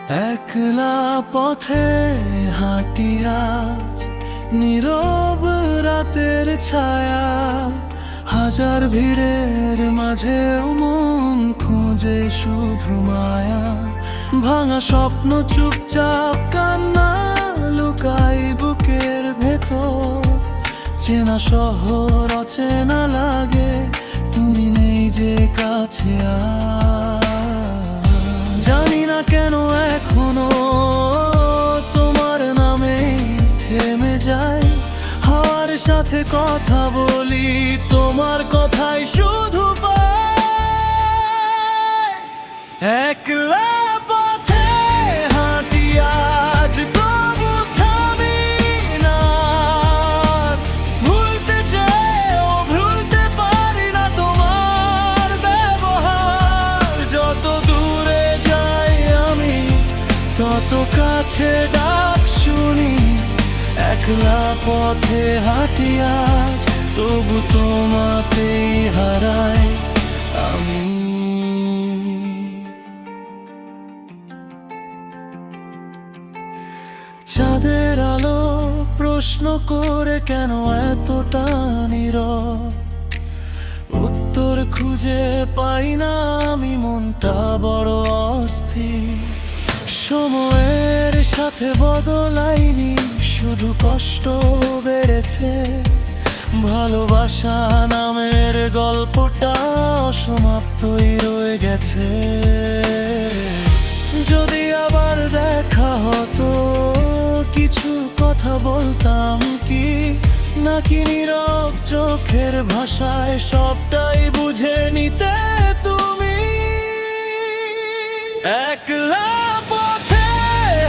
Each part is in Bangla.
একলা পথে হাঁটি আজ, নীরব রাতের ছায়া, হাজার ভিড়ের মাঝেও মন খুঁজে শুধু মায়া। ভাঙা স্বপ্ন চুপচাপ কান্না লুকাই বুকের ভেতর, চেনা শহর অচেনা লাগে, তুমি নেই যে কাছে আজ। জানি না কেন এখনো তোমার নামে থেমে যাই, হাওয়ার সাথে কথা বলি, তোমার কথাই শুধু পাই। একলা পথে হাঁটি আজ, তবু থামি না, ভুলতে চেয়েও ভুলতে পারি না তোমার ব্যবহার। যত দূরে যাই আমি, তত কাছে ডাক শুনি। একলা পথে হাঁটি আজ, তবু তোমাতেই হারাই আমি। চাঁদের আলো প্রশ্ন করে কেন এতটা নীরব, উত্তর খুঁজে পাই না আমি, মনটা বড় অস্থির। সময়ের সাথে বদলাইনি, শুধু কষ্ট বেড়েছে। ভালোবাসা নামের গল্পটা অসমাপ্তই রয়ে গেছে। যদি আবার দেখা হতো, কিছু কথা বলতাম কি, নাকি নীরব চোখের ভাষায় সবটাই বুঝে নিতে তুমি। একলা পথে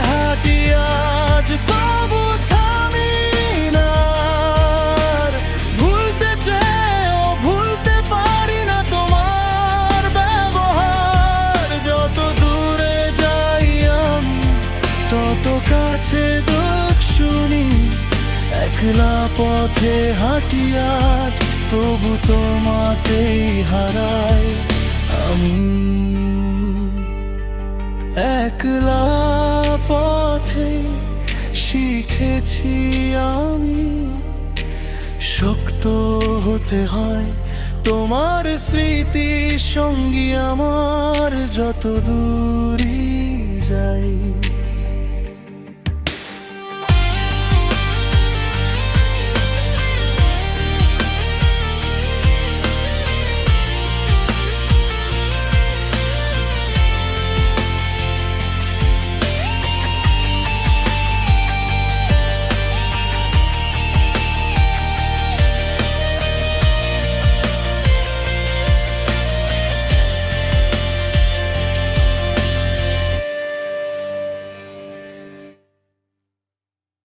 হাঁটি আজ, তবু থামি না, ভুলতে চেয়েও ভুলতে পারি না তোমার ব্যবহার। যত দূরে যাই আমি, তত কাছে দুঃখ শুনি। একলা পথে হাঁটি আজ, তবু তোমাতেই হারাই আমি। একলা পথে শিখেছি আমি, শক্ত হতে হয় তোমার স্মৃতি সঙ্গী আমার, যত দূরই যাই।